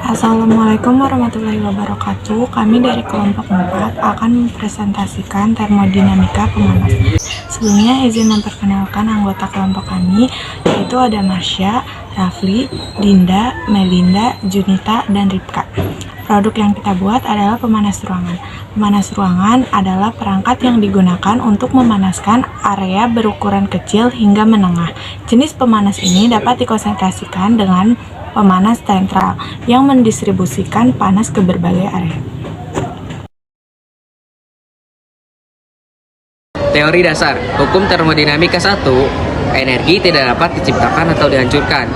Assalamualaikum warahmatullahi wabarakatuh. Kami dari kelompok 4 akan mempresentasikan termodinamika pemanas. Sebelumnya izin memperkenalkan anggota kelompok kami, yaitu ada Marsha, Rafli, Dinda, Melinda, Junita, dan Ripka. Produk yang kita buat adalah pemanas ruangan. Pemanas ruangan adalah perangkat yang digunakan untuk memanaskan area berukuran kecil hingga menengah. Jenis pemanas ini dapat dikonsentrasikan dengan pemanas sentral yang mendistribusikan panas ke berbagai area. Teori dasar hukum termodinamika 1, energi tidak dapat diciptakan atau dihancurkan,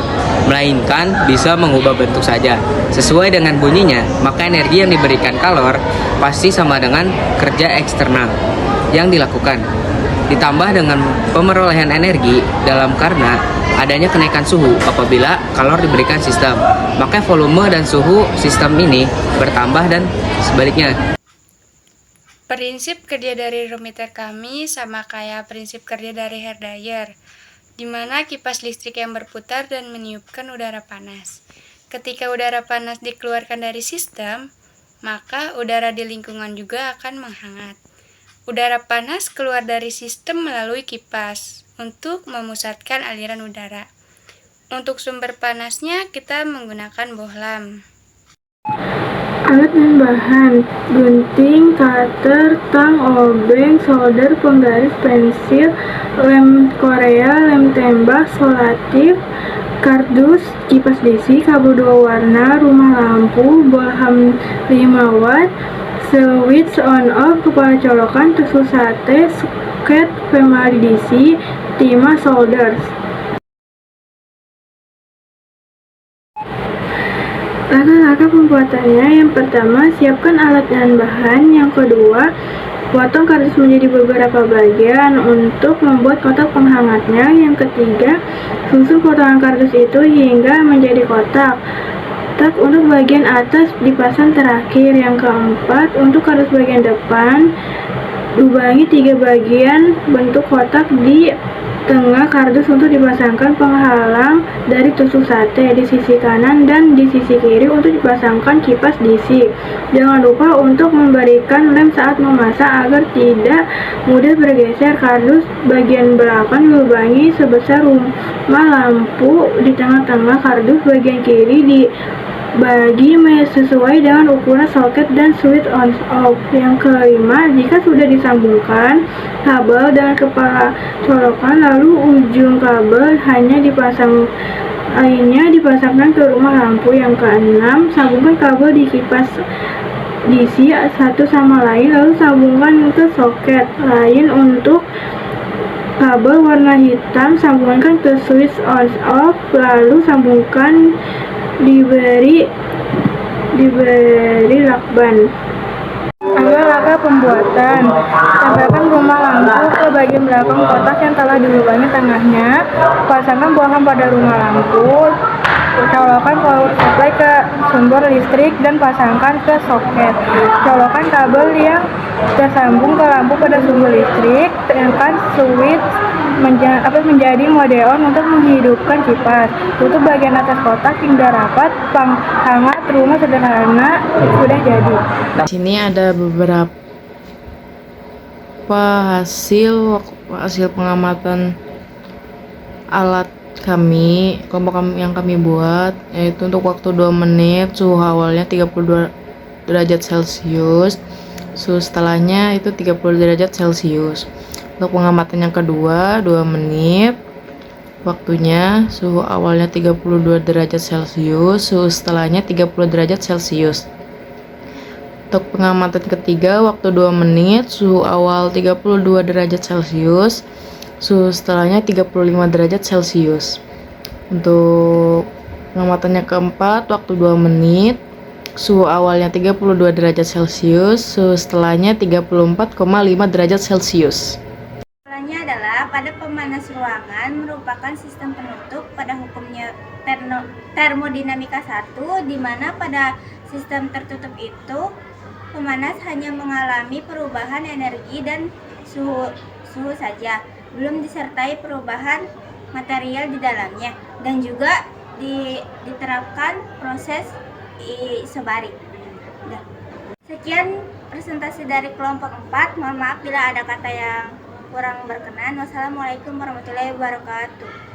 melainkan bisa mengubah bentuk saja. Sesuai dengan bunyinya, maka energi yang diberikan kalor pasti sama dengan kerja eksternal yang dilakukan, ditambah dengan pemerolehan energi dalam karena adanya kenaikan suhu apabila kalor diberikan sistem, maka volume dan suhu sistem ini bertambah dan sebaliknya. Prinsip kerja dari rumiter kami sama kayak prinsip kerja dari hair dryer, di mana kipas listrik yang berputar dan meniupkan udara panas. Ketika udara panas dikeluarkan dari sistem, maka udara di lingkungan juga akan menghangat. Udara panas keluar dari sistem melalui kipas untuk memusatkan aliran udara. Untuk sumber panasnya kita menggunakan bohlam. Alat dan bahan: gunting, cutter, tang, obeng, solder, penggaris, pensil, lem Korea, lem tembak, solatif, kardus, kipas DC, kabel 2 warna, rumah lampu, bohlam 5 watt, switch on off, kepala colokan, tusuk sate, soket, family DC, timah, solder. Langkah-langkah pembuatannya: yang pertama, siapkan alat dan bahan. Yang kedua, potong kardus menjadi beberapa bagian untuk membuat kotak penghangatnya. Yang ketiga, susun potongan kardus itu hingga menjadi kotak. Untuk bagian atas dipasang terakhir. Yang keempat, untuk kardus bagian depan, lubangi 3 bagian bentuk kotak di tengah kardus untuk dipasangkan penghalang dari tusuk sate di sisi kanan dan di sisi kiri untuk dipasangkan kipas DC. Jangan lupa untuk memberikan lem saat memasak agar tidak mudah bergeser. Kardus bagian belakang dilubangi sebesar rumah lampu di tengah-tengah. Kardus bagian kiri dibagi sesuai dengan ukuran soket dan switch on off. Yang kelima, jika sudah disambungkan kabel dengan kepala colokan, lalu ujung kabel lainnya dipasangkan ke rumah lampu. Yang keenam, sambungkan kabel di kipas DC satu sama lain, lalu sambungkan ke soket lain. Untuk kabel warna hitam, sambungkan ke switch on off, lalu sambungkan diberi lakban. Langkah pembuatan: tempelkan rumah lampu ke bagian belakang kotak yang telah dilubangi tengahnya. Pasangkan bohlam pada rumah lampu. Colokkan power supply ke sumber listrik dan pasangkan ke soket. Colokkan kabel yang tersambung ke lampu pada sumber listrik. Tekan switch menjadi mode on untuk menghidupkan kipas. Tutup bagian atas kotak hingga rapat. Penghangat rumah sederhana sudah jadi. Di sini ada beberapa hasil pengamatan alat kelompok kami yang kami buat, yaitu untuk waktu 2 menit, suhu awalnya 32 derajat Celcius, suhu setelahnya itu 30 derajat Celcius. Untuk pengamatan yang kedua, 2 menit, waktunya suhu awalnya 32 derajat Celcius, suhu setelahnya 30 derajat Celcius. Untuk pengamatan ketiga, waktu 2 menit, suhu awal 32 derajat Celcius, suhu setelahnya 35 derajat Celcius. Untuk pengamatan yang keempat, waktu 2 menit, suhu awalnya 32 derajat Celcius, suhu setelahnya 34,5 derajat Celcius. Adalah pada pemanas ruangan merupakan sistem penutup pada hukumnya termodinamika 1, di mana pada sistem tertutup itu pemanas hanya mengalami perubahan energi dan suhu saja, belum disertai perubahan material di dalamnya, dan juga diterapkan proses isobarik. Udah. Sekian presentasi dari kelompok 4. Mohon maaf bila ada kata yang kurang berkenan. Wassalamualaikum warahmatullahi wabarakatuh.